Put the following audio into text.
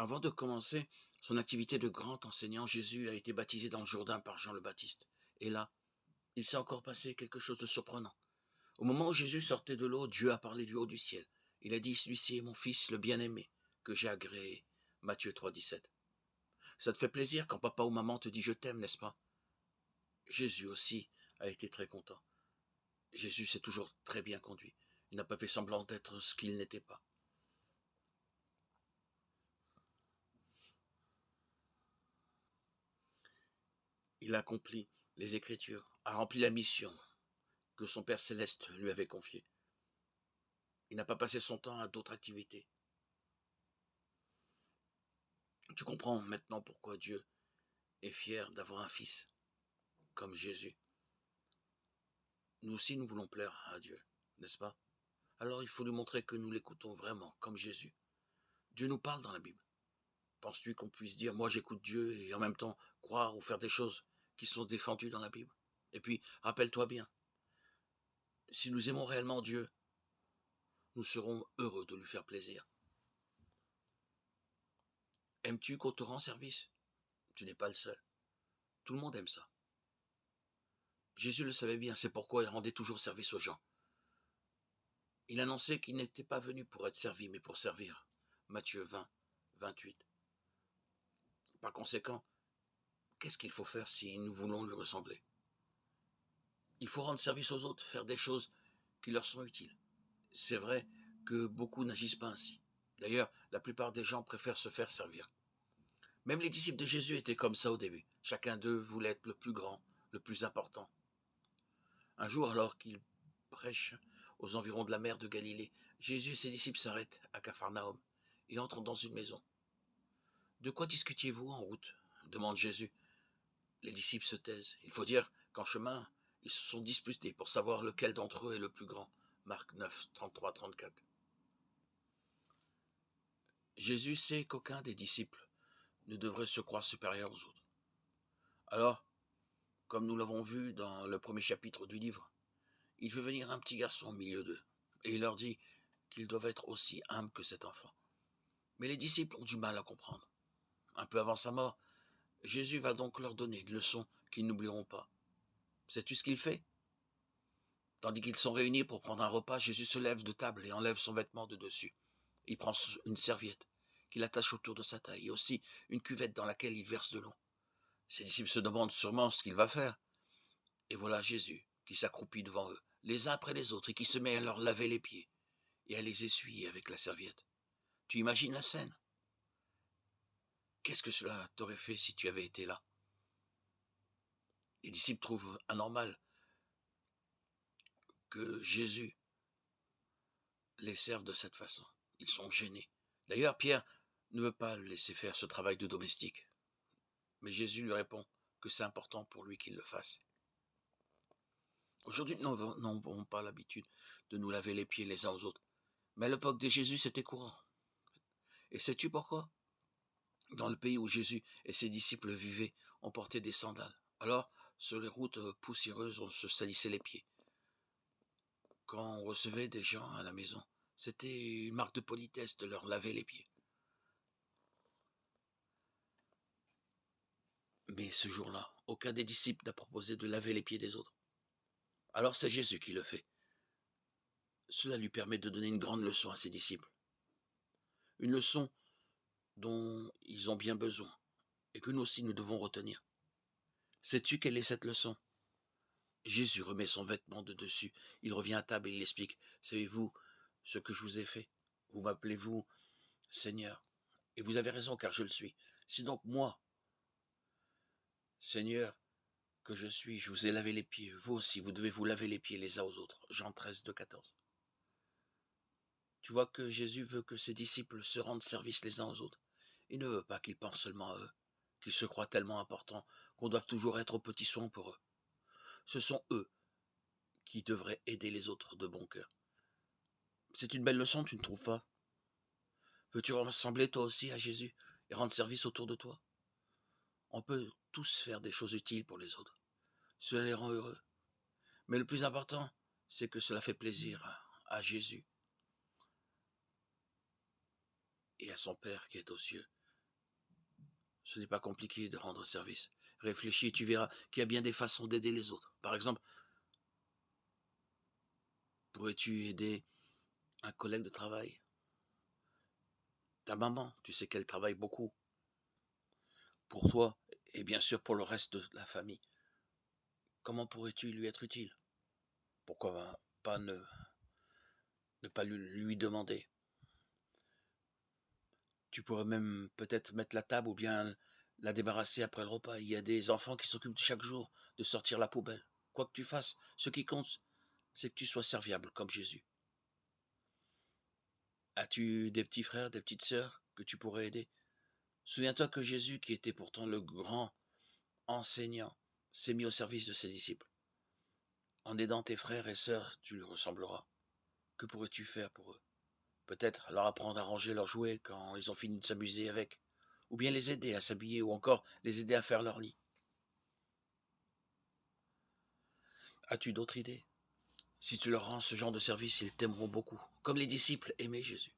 Avant de commencer son activité de grand enseignant, Jésus a été baptisé dans le Jourdain par Jean le Baptiste. Et là, il s'est encore passé quelque chose de surprenant. Au moment où Jésus sortait de l'eau, Dieu a parlé du haut du ciel. Il a dit, celui-ci est mon fils le bien-aimé, que j'ai agréé. Matthieu 3,17. Ça te fait plaisir quand papa ou maman te dit je t'aime, n'est-ce pas? Jésus aussi a été très content. Jésus s'est toujours très bien conduit. Il n'a pas fait semblant d'être ce qu'il n'était pas. Il a accompli les Écritures, a rempli la mission que son Père céleste lui avait confiée. Il n'a pas passé son temps à d'autres activités. Tu comprends maintenant pourquoi Dieu est fier d'avoir un fils comme Jésus. Nous aussi, nous voulons plaire à Dieu, n'est-ce pas? Alors il faut lui montrer que nous l'écoutons vraiment, comme Jésus. Dieu nous parle dans la Bible. Penses-tu qu'on puisse dire, moi j'écoute Dieu, et en même temps croire ou faire des choses qui sont défendues dans la Bible? Et puis, rappelle-toi bien, si nous aimons réellement Dieu, nous serons heureux de lui faire plaisir. Aimes-tu qu'on te rende service? Tu n'es pas le seul. Tout le monde aime ça. Jésus le savait bien, c'est pourquoi il rendait toujours service aux gens. Il annonçait qu'il n'était pas venu pour être servi, mais pour servir. Matthieu 20, 28. Par conséquent, qu'est-ce qu'il faut faire si nous voulons lui ressembler? Il faut rendre service aux autres, faire des choses qui leur sont utiles. C'est vrai que beaucoup n'agissent pas ainsi. D'ailleurs, la plupart des gens préfèrent se faire servir. Même les disciples de Jésus étaient comme ça au début. Chacun d'eux voulait être le plus grand, le plus important. Un jour, alors qu'il prêche aux environs de la mer de Galilée, Jésus et ses disciples s'arrêtent à Capharnaüm et entrent dans une maison. De quoi discutiez-vous en route? Demande Jésus. Les disciples se taisent. Il faut dire qu'en chemin, ils se sont disputés pour savoir lequel d'entre eux est le plus grand. Marc 9, 33-34. Jésus sait qu'aucun des disciples ne devrait se croire supérieur aux autres. Alors, comme nous l'avons vu dans le premier chapitre du livre, il fait venir un petit garçon au milieu d'eux, et il leur dit qu'ils doivent être aussi humbles que cet enfant. Mais les disciples ont du mal à comprendre. Un peu avant sa mort, Jésus va donc leur donner une leçon qu'ils n'oublieront pas. Sais-tu ce qu'il fait? Tandis qu'ils sont réunis pour prendre un repas, Jésus se lève de table et enlève son vêtement de dessus. Il prend une serviette qu'il attache autour de sa taille et aussi une cuvette dans laquelle il verse de l'eau. Ses disciples se demandent sûrement ce qu'il va faire. Et voilà Jésus qui s'accroupit devant eux, les uns après les autres, et qui se met à leur laver les pieds et à les essuyer avec la serviette. Tu imagines la scène? Qu'est-ce que cela t'aurait fait si tu avais été là? Les disciples trouvent anormal que Jésus les serve de cette façon. Ils sont gênés. D'ailleurs, Pierre ne veut pas le laisser faire ce travail de domestique. Mais Jésus lui répond que c'est important pour lui qu'il le fasse. Aujourd'hui, nous n'avons pas l'habitude de nous laver les pieds les uns aux autres. Mais à l'époque de Jésus, c'était courant. Et sais-tu pourquoi? Dans le pays où Jésus et ses disciples vivaient, on portait des sandales. Alors, sur les routes poussiéreuses, on se salissait les pieds. Quand on recevait des gens à la maison, c'était une marque de politesse de leur laver les pieds. Mais ce jour-là, aucun des disciples n'a proposé de laver les pieds des autres. Alors c'est Jésus qui le fait. Cela lui permet de donner une grande leçon à ses disciples. Une leçon dont ils ont bien besoin et que nous aussi nous devons retenir. Sais-tu quelle est cette leçon? Jésus remet son vêtement de dessus. Il revient à table et il explique. Savez-vous ce que je vous ai fait? Vous m'appelez-vous Seigneur. Et vous avez raison car je le suis. Si donc moi, Seigneur, que je suis, je vous ai lavé les pieds, vous aussi, vous devez vous laver les pieds les uns aux autres. Jean 13, 14. Tu vois que Jésus veut que ses disciples se rendent service les uns aux autres. Il ne veut pas qu'ils pensent seulement à eux, qu'ils se croient tellement importants qu'on doit toujours être aux petits soins pour eux. Ce sont eux qui devraient aider les autres de bon cœur. C'est une belle leçon, tu ne trouves pas? Veux-tu ressembler toi aussi à Jésus et rendre service autour de toi? On peut tous faire des choses utiles pour les autres. Cela les rend heureux. Mais le plus important, c'est que cela fait plaisir à Jésus et à son Père qui est aux cieux. Ce n'est pas compliqué de rendre service. Réfléchis et tu verras qu'il y a bien des façons d'aider les autres. Par exemple, pourrais-tu aider un collègue de travail? Ta maman, tu sais qu'elle travaille beaucoup pour toi et bien sûr pour le reste de la famille. Comment pourrais-tu lui être utile? Pourquoi pas ne pas lui demander? Tu pourrais même peut-être mettre la table ou bien la débarrasser après le repas. Il y a des enfants qui s'occupent chaque jour de sortir la poubelle. Quoi que tu fasses, ce qui compte, c'est que tu sois serviable comme Jésus. As-tu des petits frères, des petites sœurs que tu pourrais aider? Souviens-toi que Jésus, qui était pourtant le grand enseignant, s'est mis au service de ses disciples. En aidant tes frères et sœurs, tu lui ressembleras. Que pourrais-tu faire pour eux? Peut-être leur apprendre à ranger leurs jouets quand ils ont fini de s'amuser avec, ou bien les aider à s'habiller, ou encore les aider à faire leur lit. As-tu d'autres idées? Si tu leur rends ce genre de service, ils t'aimeront beaucoup, comme les disciples aimaient Jésus.